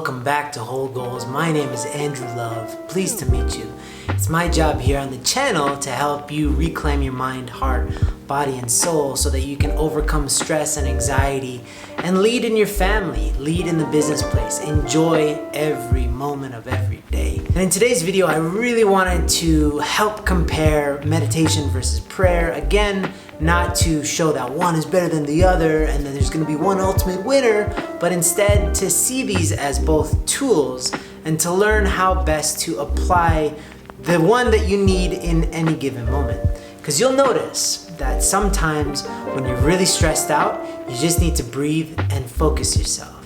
welcome back to Whole Goals. My name is Andrew Love. Pleased to meet you. It's my job here on the channel to help you reclaim your mind, heart, body, and soul so that you can overcome stress and anxiety and lead in your family, lead in the business place, enjoy every moment of every day. And in today's video, I really wanted to help compare meditation versus prayer. Again, not to show that one is better than the other and that there's going to be one ultimate winner, but instead to see these as both tools and to learn how best to apply the one that you need in any given moment. Because you'll notice that sometimes when you're really stressed out, you just need to breathe and focus yourself.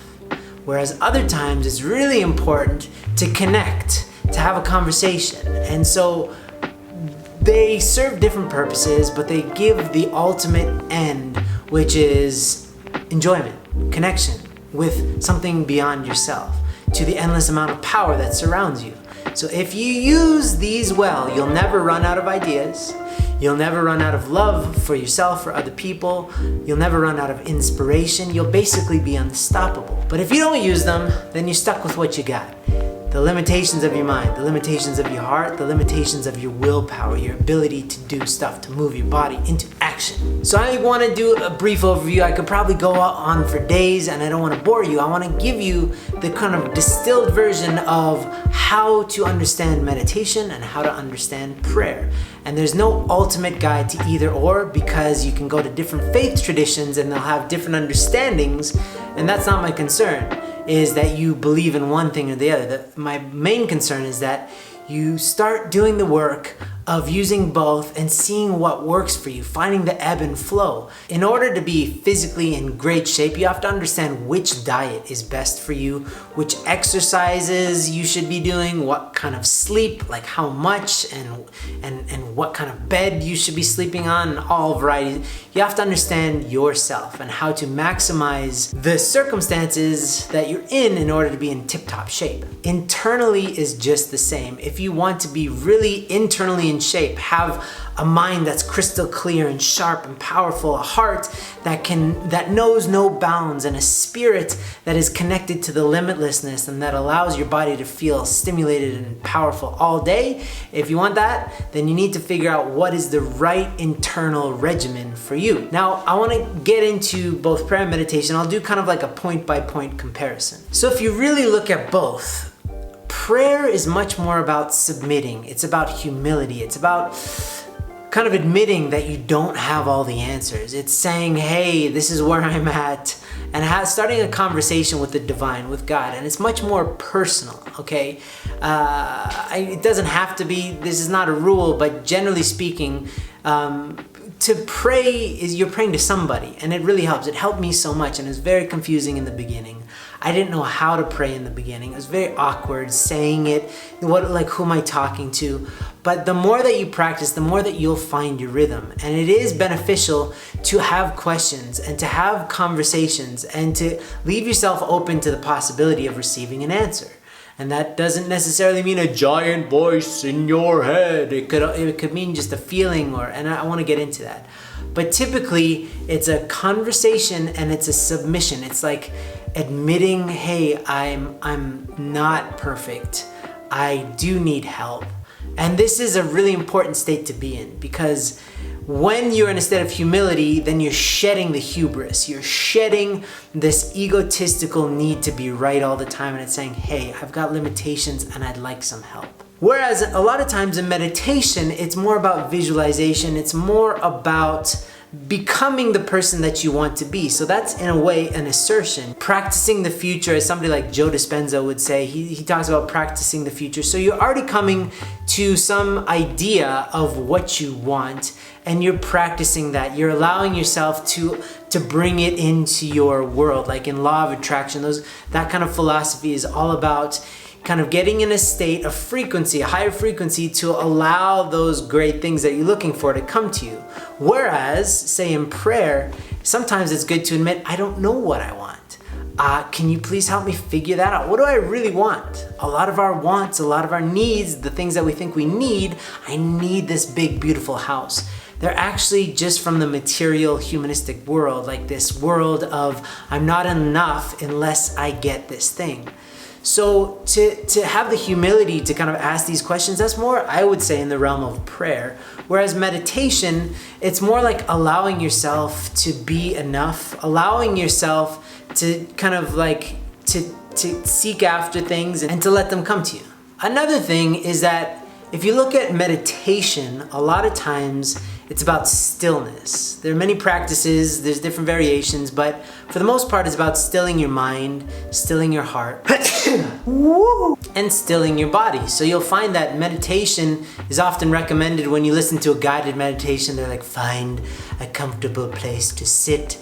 Whereas other times it's really important to connect, to have a conversation. And so they serve different purposes, but they give the ultimate end, which is enjoyment, connection with something beyond yourself, to the endless amount of power that surrounds you. So if you use these well, you'll never run out of ideas. You'll never run out of love for yourself or other people. You'll never run out of inspiration. You'll basically be unstoppable. But if you don't use them, then you're stuck with what you got. The limitations of your mind, the limitations of your heart, the limitations of your willpower, your ability to do stuff, to move your body into action. So I want to do a brief overview. I could probably go on for days and I don't want to bore you. I want to give you the kind of distilled version of how to understand meditation and how to understand prayer. And there's no ultimate guide to either or, because you can go to different faith traditions and they'll have different understandings, and that's not my concern, is that you believe in one thing or the other. My main concern is that you start doing the work of using both and seeing what works for you, finding the ebb and flow. In order to be physically in great shape, you have to understand which diet is best for you, which exercises you should be doing, what kind of sleep, like how much, and what kind of bed you should be sleeping on, and all varieties. You have to understand yourself and how to maximize the circumstances that you're in order to be in tip-top shape. Internally is just the same. If you want to be really internally in shape, have a mind that's crystal clear and sharp and powerful, a heart that knows no bounds, and a spirit that is connected to the limitlessness and that allows your body to feel stimulated and powerful all day. If you want that, then you need to figure out what is the right internal regimen for you. Now, I want to get into both prayer and meditation. I'll do kind of like a point-by-point comparison. So if you really look at both, prayer is much more about submitting. It's about humility. It's about kind of admitting that you don't have all the answers. It's saying, hey, this is where I'm at, and starting a conversation with the divine, with God. And it's much more personal, okay? It doesn't have to be, this is not a rule, but generally speaking, to pray is you're praying to somebody, and it really helps. It helped me so much, and it was very confusing in the beginning. I didn't know how to pray in the beginning. It was very awkward saying it. Who am I talking to? But the more that you practice, the more that you'll find your rhythm. And it is beneficial to have questions and to have conversations and to leave yourself open to the possibility of receiving an answer. And that doesn't necessarily mean a giant voice in your head. It could mean just a feeling, and I want to get into that. But typically, it's a conversation and it's a submission. It's like admitting, hey, I'm not perfect. I do need help. And this is a really important state to be in, because when you're in a state of humility, then you're shedding the hubris. You're shedding this egotistical need to be right all the time, and it's saying, hey, I've got limitations and I'd like some help. Whereas a lot of times in meditation, it's more about visualization. It's more about becoming the person that you want to be. So that's in a way an assertion. Practicing the future, as somebody like Joe Dispenza would say, he talks about practicing the future. So you're already coming to some idea of what you want, and you're practicing that. You're allowing yourself to bring it into your world. Like in Law of Attraction, that kind of philosophy is all about kind of getting in a state of frequency, a higher frequency, to allow those great things that you're looking for to come to you. Whereas, say in prayer, sometimes it's good to admit, I don't know what I want. Can you please help me figure that out? What do I really want? A lot of our wants, a lot of our needs, the things that we think we need, I need this big, beautiful house. They're actually just from the material, humanistic world, like this world of I'm not enough unless I get this thing. So to have the humility to kind of ask these questions, that's more, I would say, in the realm of prayer. Whereas meditation, it's more like allowing yourself to be enough, allowing yourself to kind of like to seek after things and to let them come to you. Another thing is that if you look at meditation, a lot of times it's about stillness. There are many practices, there's different variations, but for the most part it's about stilling your mind, stilling your heart, and stilling your body. So you'll find that meditation is often recommended when you listen to a guided meditation. They're like, find a comfortable place to sit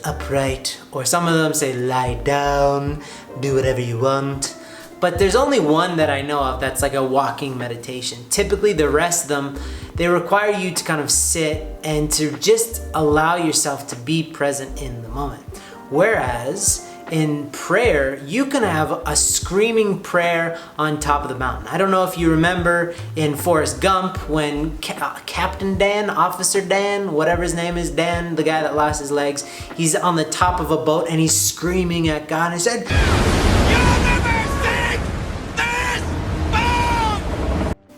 upright, or some of them say lie down, do whatever you want. But there's only one that I know of that's like a walking meditation. Typically the rest of them, they require you to kind of sit and to just allow yourself to be present in the moment. Whereas in prayer, you can have a screaming prayer on top of the mountain. I don't know if you remember in Forrest Gump when Captain Dan, Officer Dan, whatever his name is, Dan, the guy that lost his legs, he's on the top of a boat and he's screaming at God and he said,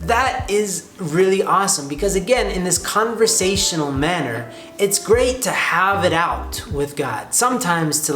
that is really awesome because, again, in this conversational manner, it's great to have it out with God. Sometimes to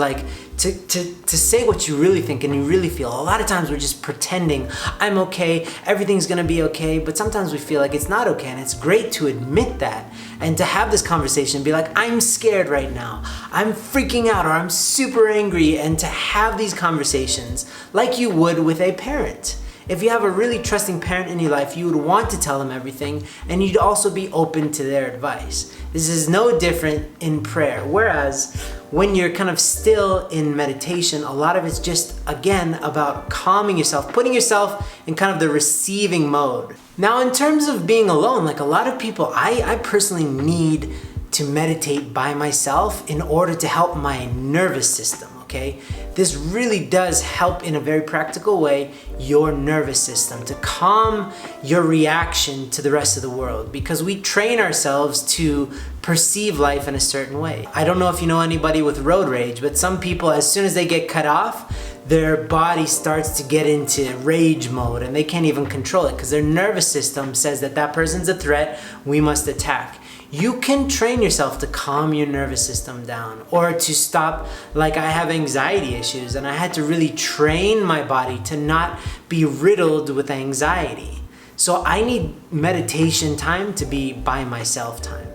say what you really think and you really feel. A lot of times we're just pretending I'm okay, everything's gonna be okay, but sometimes we feel like it's not okay, and it's great to admit that and to have this conversation and be like, I'm scared right now, I'm freaking out, or I'm super angry, and to have these conversations like you would with a parent. If you have a really trusting parent in your life, you would want to tell them everything, and you'd also be open to their advice. This is no different in prayer. Whereas when you're kind of still in meditation, a lot of it's just, again, about calming yourself, putting yourself in kind of the receiving mode. Now, in terms of being alone, like a lot of people, I personally need to meditate by myself in order to help my nervous system. Okay? This really does help in a very practical way your nervous system, to calm your reaction to the rest of the world, because we train ourselves to perceive life in a certain way. I don't know if you know anybody with road rage, but some people, as soon as they get cut off, their body starts to get into rage mode and they can't even control it because their nervous system says that that person's a threat, we must attack. You can train yourself to calm your nervous system down, or to stop, like I have anxiety issues and I had to really train my body to not be riddled with anxiety. So I need meditation time to be by myself time.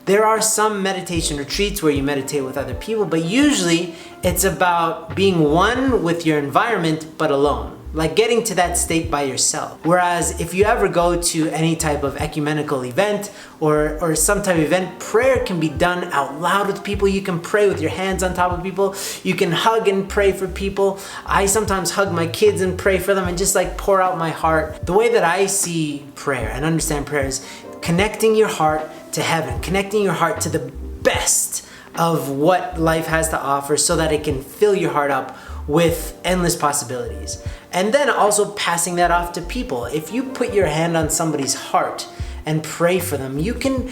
There are some meditation retreats where you meditate with other people, but usually it's about being one with your environment but alone. Like getting to that state by yourself. Whereas if you ever go to any type of ecumenical event or some type of event, prayer can be done out loud with people. You can pray with your hands on top of people. You can hug and pray for people. I sometimes hug my kids and pray for them and just like pour out my heart. The way that I see prayer and understand prayer is connecting your heart to heaven, connecting your heart to the best of what life has to offer so that it can fill your heart up with endless possibilities. And then also passing that off to people. If you put your hand on somebody's heart and pray for them, you can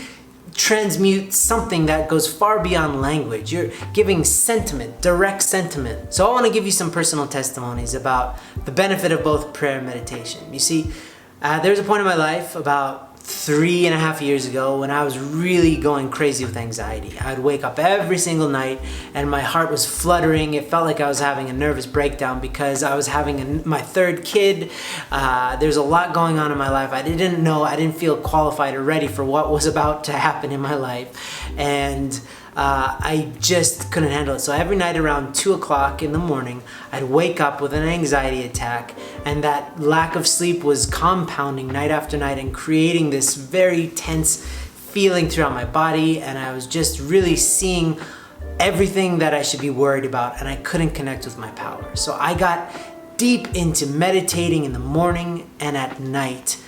transmute something that goes far beyond language. You're giving sentiment, direct sentiment. So I want to give you some personal testimonies about the benefit of both prayer and meditation. You see, there's a point in my life about 3.5 years ago when I was really going crazy with anxiety. I'd wake up every single night and my heart was fluttering. It felt like I was having a nervous breakdown because I was having my third kid. There's a lot going on in my life. I didn't feel qualified or ready for what was about to happen in my life. And I just couldn't handle it. So every night around 2 o'clock in the morning, I'd wake up with an anxiety attack, and that lack of sleep was compounding night after night and creating this very tense feeling throughout my body, and I was just really seeing everything that I should be worried about, and I couldn't connect with my power. So I got deep into meditating in the morning and at night.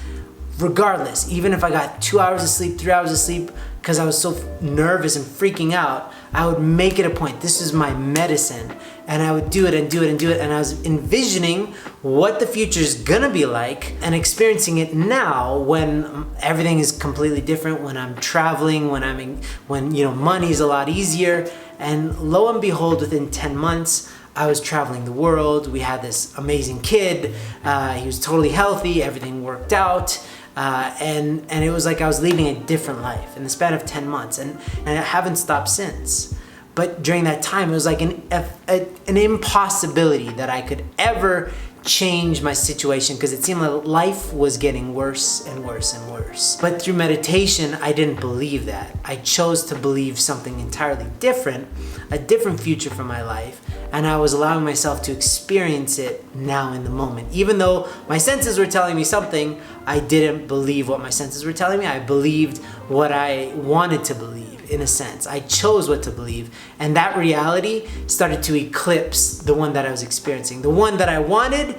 Regardless, even if I got 2 hours of sleep, 3 hours of sleep, because I was so nervous and freaking out, I would make it a point. This is my medicine. And I would do it and do it and do it. And I was envisioning what the future is gonna be like and experiencing it now when everything is completely different, when I'm traveling, when money is a lot easier. And lo and behold, within 10 months, I was traveling the world. We had this amazing kid. He was totally healthy. Everything worked out. And it was like I was leading a different life in the span of 10 months. And I haven't stopped since. But during that time, it was like an impossibility that I could ever change my situation, because it seemed like life was getting worse and worse and worse. But through meditation, I didn't believe that. I chose to believe something entirely different, a different future for my life, and I was allowing myself to experience it now in the moment. Even though my senses were telling me something, I didn't believe what my senses were telling me. I believed what I wanted to believe. In a sense, I chose what to believe, and that reality started to eclipse the one that I was experiencing. The one that I wanted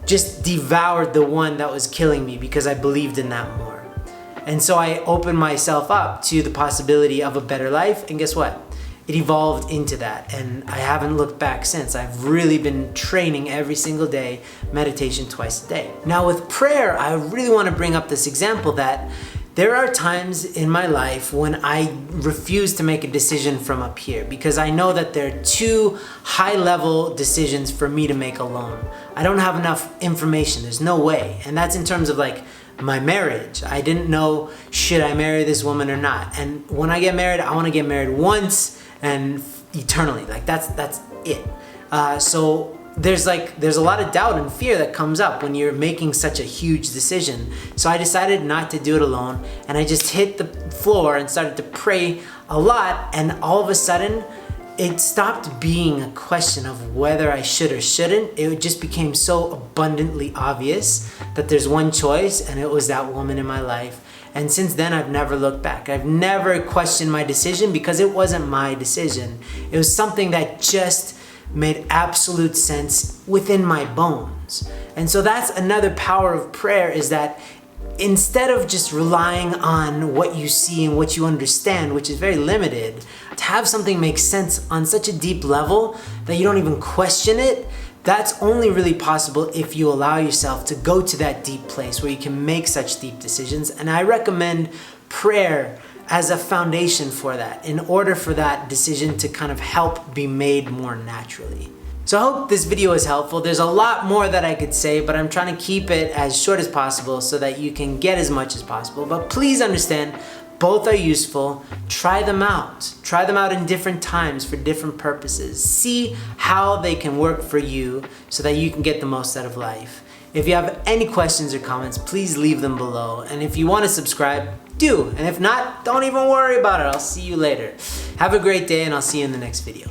just devoured the one that was killing me, because I believed in that more. And so I opened myself up to the possibility of a better life, and guess what? It evolved into that, and I haven't looked back since. I've really been training every single day, meditation twice a day. Now with prayer, I really want to bring up this example that there are times in my life when I refuse to make a decision from up here, because I know that there are too high-level decisions for me to make alone. I don't have enough information. There's no way. And that's in terms of like my marriage. I didn't know, should I marry this woman or not? And when I get married, I want to get married once and eternally. Like that's it. So there's a lot of doubt and fear that comes up when you're making such a huge decision. So I decided not to do it alone, and I just hit the floor and started to pray a lot, and all of a sudden it stopped being a question of whether I should or shouldn't. It just became so abundantly obvious that there's one choice, and it was that woman in my life. And since then, I've never looked back. I've never questioned my decision, because it wasn't my decision. It was something that just made absolute sense within my bones. And so that's another power of prayer, is that instead of just relying on what you see and what you understand, which is very limited, to have something make sense on such a deep level that you don't even question it, that's only really possible if you allow yourself to go to that deep place where you can make such deep decisions. And I recommend prayer as a foundation for that, in order for that decision to kind of help be made more naturally. So I hope this video is helpful. There's a lot more that I could say, but I'm trying to keep it as short as possible so that you can get as much as possible. But please understand, both are useful. Try them out. Try them out in different times for different purposes. See how they can work for you so that you can get the most out of life. If you have any questions or comments, please leave them below. And if you want to subscribe, do. And if not, don't even worry about it. I'll see you later. Have a great day, and I'll see you in the next video.